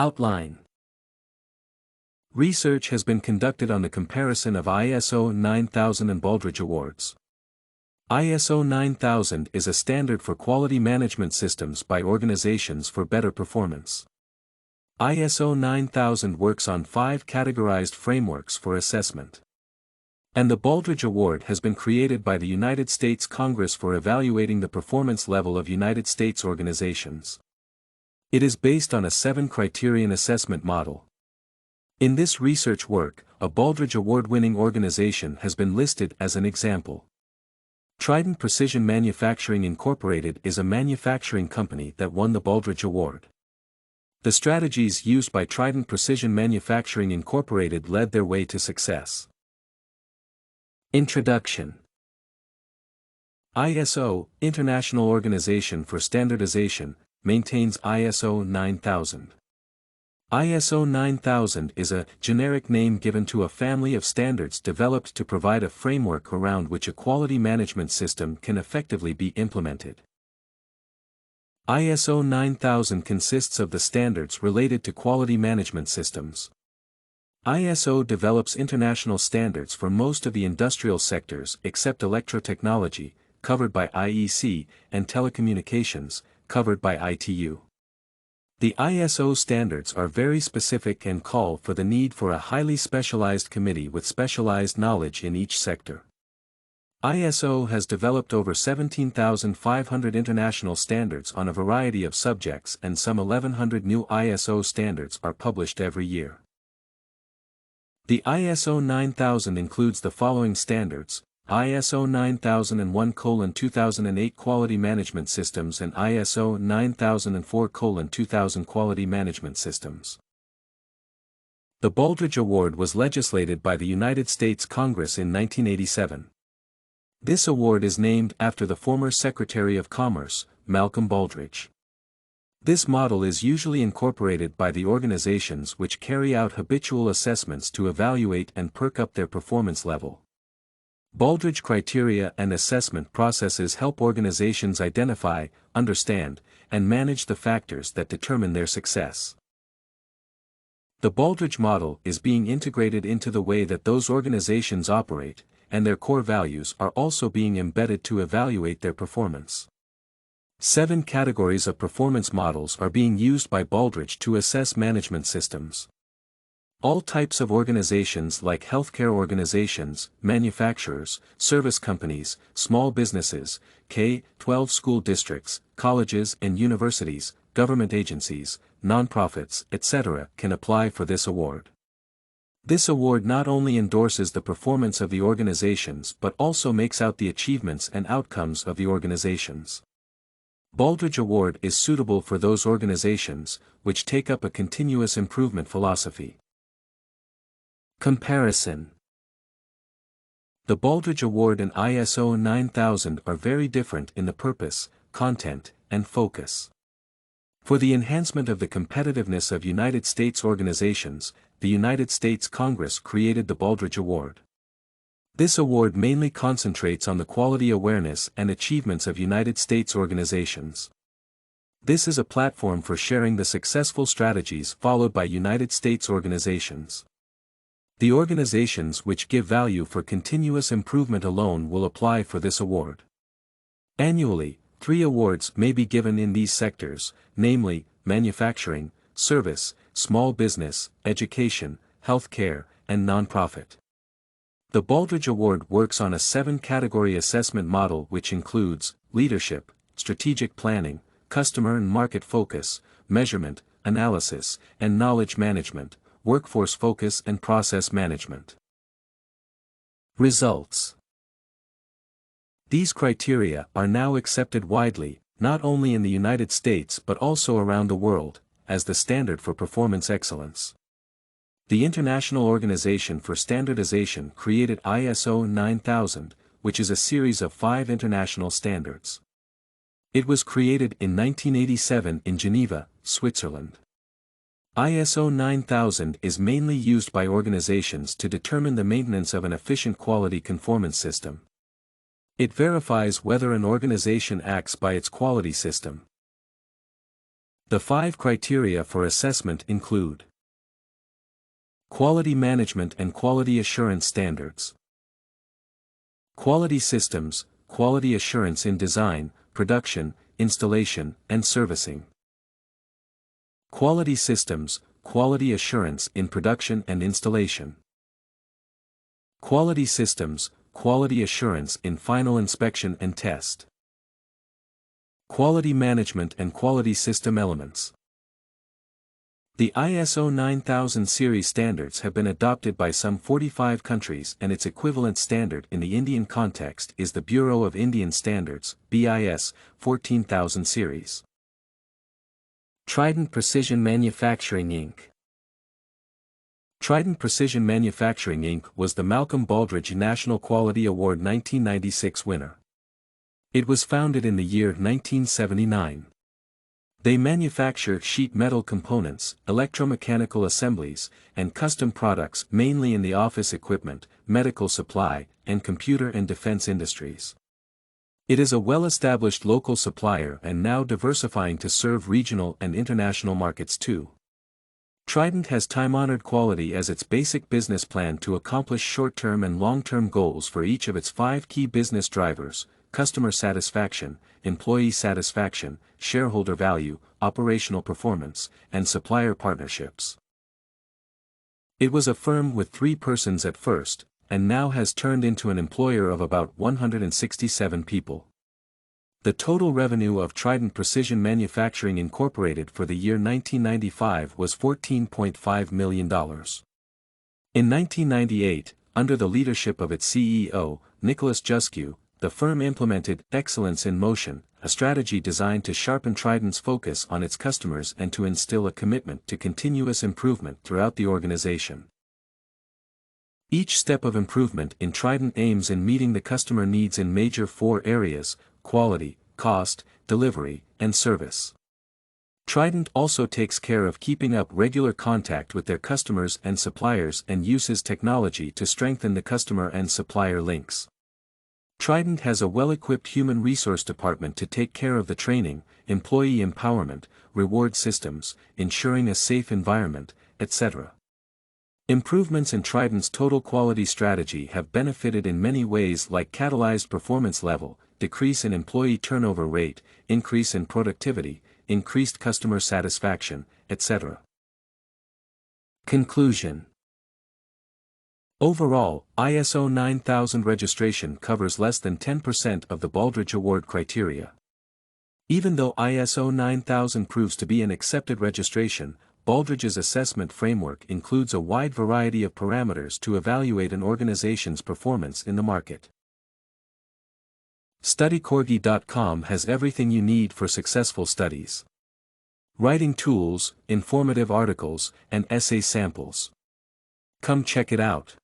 Outline. Research has been conducted on the comparison of ISO 9000 and Baldrige Awards. ISO 9000 is a standard for quality management systems by organizations for better performance. ISO 9000 works on 5 categorized frameworks for assessment. And the Baldrige Award has been created by the United States Congress for evaluating the performance level of United States organizations. It is based on a 7-criterion assessment model. In this research work, a Baldrige Award-winning organization has been listed as an example. Trident Precision Manufacturing Incorporated is a manufacturing company that won the Baldrige Award. The strategies used by Trident Precision Manufacturing Incorporated led their way to success. Introduction. ISO, International Organization for Standardization, maintains ISO 9000. ISO 9000 is a generic name given to a family of standards developed to provide a framework around which a quality management system can effectively be implemented. ISO 9000 consists of the standards related to quality management systems. ISO develops international standards for most of the industrial sectors except electrotechnology, covered by IEC, and telecommunications, covered by ITU. The ISO standards are very specific and call for the need for a highly specialized committee with specialized knowledge in each sector. ISO has developed over 17,500 international standards on a variety of subjects, and some 1,100 new ISO standards are published every year. The ISO 9000 includes the following standards: ISO 9001:2008 Quality Management Systems and ISO 9004:2000 Quality Management Systems. The Baldrige Award was legislated by the United States Congress in 1987. This award is named after the former Secretary of Commerce, Malcolm Baldrige. This model is usually incorporated by the organizations which carry out habitual assessments to evaluate and perk up their performance level. Baldrige criteria and assessment processes help organizations identify, understand, and manage the factors that determine their success. The Baldrige model is being integrated into the way that those organizations operate, and their core values are also being embedded to evaluate their performance. 7 categories of performance models are being used by Baldrige to assess management systems. All types of organizations like healthcare organizations, manufacturers, service companies, small businesses, K-12 school districts, colleges and universities, government agencies, nonprofits, etc. can apply for this award. This award not only endorses the performance of the organizations but also makes out the achievements and outcomes of the organizations. Baldrige Award is suitable for those organizations which take up a continuous improvement philosophy. Comparison. The Baldrige Award and ISO 9000 are very different in the purpose, content, and focus. For the enhancement of the competitiveness of United States organizations, the United States Congress created the Baldrige Award. This award mainly concentrates on the quality awareness and achievements of United States organizations. This is a platform for sharing the successful strategies followed by United States organizations. The organizations which give value for continuous improvement alone will apply for this award. Annually, 3 awards may be given in these sectors, namely, manufacturing, service, small business, education, healthcare, and nonprofit. The Baldrige Award works on a 7-category assessment model which includes leadership, strategic planning, customer and market focus, measurement, analysis, and knowledge management, workforce focus and process management. Results. These criteria are now accepted widely, not only in the United States but also around the world, as the standard for performance excellence. The International Organization for Standardization created ISO 9000, which is a series of 5 international standards. It was created in 1987 in Geneva, Switzerland. ISO 9000 is mainly used by organizations to determine the maintenance of an efficient quality conformance system. It verifies whether an organization acts by its quality system. The 5 criteria for assessment include quality management and quality assurance standards, quality systems, quality assurance in design, production, installation, and servicing, quality systems, quality assurance in production and installation, quality systems, quality assurance in final inspection and test, quality management and quality system elements. The ISO 9000 series standards have been adopted by some 45 countries, and its equivalent standard in the Indian context is the Bureau of Indian Standards, BIS, 14000 series. Trident Precision Manufacturing Inc. Trident Precision Manufacturing Inc. was the Malcolm Baldrige National Quality Award 1996 winner. It was founded in the year 1979. They manufacture sheet metal components, electromechanical assemblies, and custom products mainly in the office equipment, medical supply, and computer and defense industries. It is a well-established local supplier and now diversifying to serve regional and international markets too. Trident has time-honored quality as its basic business plan to accomplish short-term and long-term goals for each of its 5 key business drivers: customer satisfaction, employee satisfaction, shareholder value, operational performance, and supplier partnerships. It was a firm with 3 persons at first, and now has turned into an employer of about 167 people. The total revenue of Trident Precision Manufacturing Incorporated for the year 1995 was $14.5 million. In 1998, under the leadership of its CEO, Nicholas Juskew, the firm implemented Excellence in Motion, a strategy designed to sharpen Trident's focus on its customers and to instill a commitment to continuous improvement throughout the organization. Each step of improvement in Trident aims in meeting the customer needs in major 4 areas: quality, cost, delivery, and service. Trident also takes care of keeping up regular contact with their customers and suppliers and uses technology to strengthen the customer and supplier links. Trident has a well-equipped human resource department to take care of the training, employee empowerment, reward systems, ensuring a safe environment, etc. Improvements in Trident's total quality strategy have benefited in many ways, like catalyzed performance level, decrease in employee turnover rate, increase in productivity, increased customer satisfaction, etc. Conclusion. Overall, ISO 9000 registration covers less than 10% of the Baldrige Award criteria. Even though ISO 9000 proves to be an accepted registration, Baldrige's assessment framework includes a wide variety of parameters to evaluate an organization's performance in the market. StudyCorgi.com has everything you need for successful studies. Writing tools, informative articles, and essay samples. Come check it out.